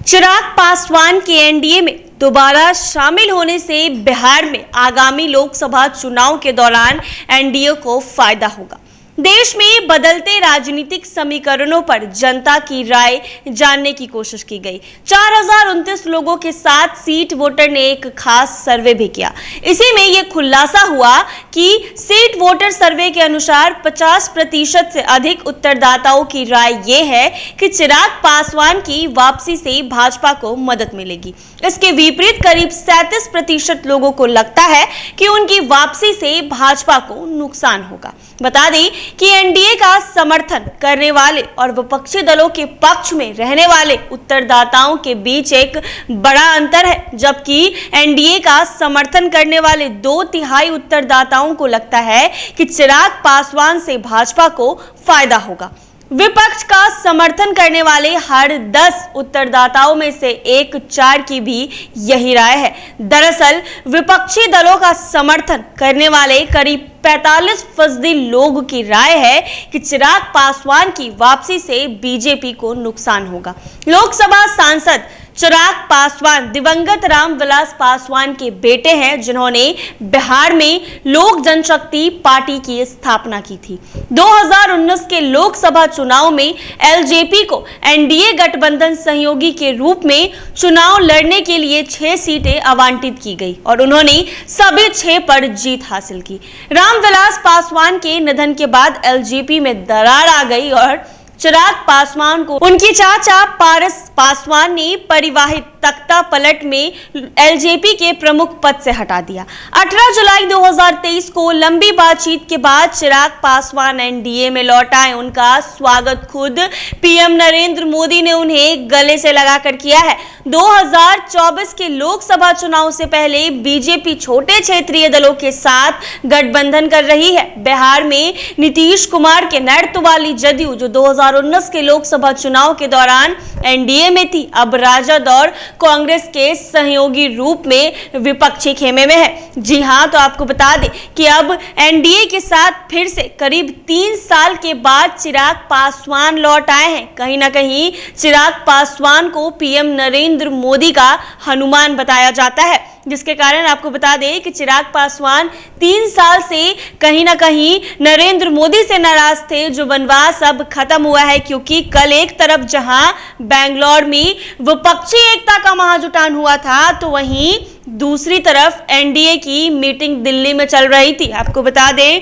चिराग पासवान के एनडीए में दोबारा शामिल होने से बिहार में आगामी लोकसभा चुनाव के दौरान एनडीए को फायदा होगा। देश में बदलते राजनीतिक समीकरणों पर जनता की राय जानने की कोशिश की गई। 4029 लोगों के साथ सीट वोटर ने एक खास सर्वे भी किया। इसी में यह खुलासा हुआ कि सीट वोटर सर्वे के अनुसार 50% से अधिक उत्तरदाताओं की राय यह है कि चिराग पासवान की वापसी से भाजपा को मदद मिलेगी। इसके विपरीत करीब 37% लोगों को लगता है कि उनकी वापसी से भाजपा को नुकसान होगा। बता दें कि एनडीए का समर्थन करने वाले और विपक्षी दलों के पक्ष में रहने वाले उत्तरदाताओं के बीच एक बड़ा अंतर है। जबकि एनडीए का समर्थन करने वाले 2/3 उत्तरदाताओं को लगता है कि चिराग पासवान से भाजपा को फायदा होगा। विपक्ष का समर्थन करने वाले हर 10 उत्तरदाताओं में से 1/4 की भी यही राय है। दरअसल विपक्षी दलों का समर्थन करने वाले करीब 45% लोगों की राय है कि चिराग पासवान की वापसी से बीजेपी को नुकसान होगा। लोकसभा सांसद चिराग पासवान दिवंगत रामविलास पासवान के बेटे हैं, जिन्होंने बिहार में लोक जनशक्ति पार्टी की स्थापना की थी। 2019 के लोकसभा चुनाव में एलजेपी को एनडीए गठबंधन सहयोगी के रूप में चुनाव लड़ने के लिए 6 सीटें आवंटित की गई और उन्होंने सभी 6 पर जीत हासिल की। रामविलास पासवान के निधन के बाद एलजेपी में दरार आ गई और चिराग पासवान को उनके चाचा पारस पासवान ने परिवाहित तख्ता पलट में एलजेपी के प्रमुख पद से हटा दिया। 18 जुलाई 2023 को लंबी बातचीत के बाद चिराग पासवान एनडीए में लौट आए। उनका स्वागत खुद पीएम नरेंद्र मोदी ने उन्हें गले से लगाकर किया है। 2024 के लोकसभा चुनाव से पहले बीजेपी छोटे क्षेत्रीय दलों के साथ गठबंधन कर रही है। बिहार में नीतीश कुमार के नेतृत्व वाली जदयू, जो 2019 के लोकसभा चुनाव के दौरान एनडीए में थी, अब राजद और कांग्रेस के सहयोगी रूप में विपक्षी खेमे में है। जी हां, तो आपको बता दें कि अब एनडीए के साथ फिर से करीब 3 साल के बाद चिराग पासवान लौट आए हैं। कहीं ना कहीं चिराग पासवान को पीएम नरेंद्र मोदी का हनुमान बताया जाता है, जिसके कारण आपको बता दें कि चिराग पासवान 3 साल से कहीं ना कहीं नरेंद्र मोदी से नाराज थे। जो वनवास अब खत्म हुआ है, क्योंकि कल एक तरफ जहां बेंगलुरु में विपक्षी एकता का महाजुटान हुआ था, तो वहीं दूसरी तरफ एनडीए की मीटिंग दिल्ली में चल रही थी। आपको बता दें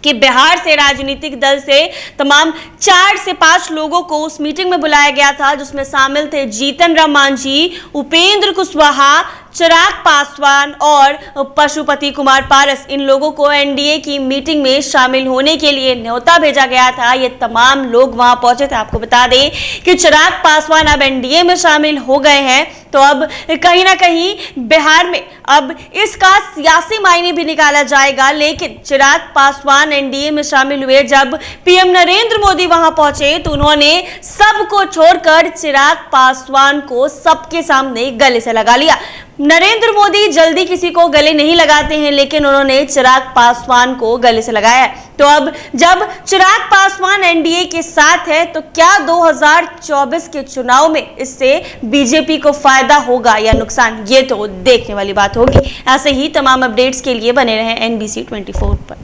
कि बिहार से राजनीतिक दल से तमाम 4 से 5 लोगों को उस मीटिंग में बुलाया गया था, जिसमें शामिल थे जीतन राम मांझी, उपेंद्र कुशवाहा, चिराग पासवान और पशुपति कुमार पारस। इन लोगों को एनडीए की मीटिंग में शामिल होने के लिए न्योता भेजा गया था। ये तमाम लोग वहां पहुंचे थे। आपको बता दें कि चिराग पासवान अब एनडीए में शामिल हो गए हैं, तो अब कहीं ना कहीं बिहार में अब इसका सियासी मायने भी निकाला जाएगा। लेकिन चिराग पासवान एनडीए में शामिल हुए, जब पीएम नरेंद्र मोदी वहां पहुंचे तो उन्होंने सबको छोड़कर चिराग पासवान को सबके सामने गले से लगा लिया। नरेंद्र मोदी जल्दी किसी को गले नहीं लगाते हैं, लेकिन उन्होंने चिराग पासवान को गले से लगाया है। तो अब जब चिराग पासवान एनडीए के साथ है, तो क्या 2024 के चुनाव में इससे बीजेपी को फायदा होगा या नुकसान, ये तो देखने वाली बात होगी। ऐसे ही तमाम अपडेट्स के लिए बने रहें NBC 24 पर।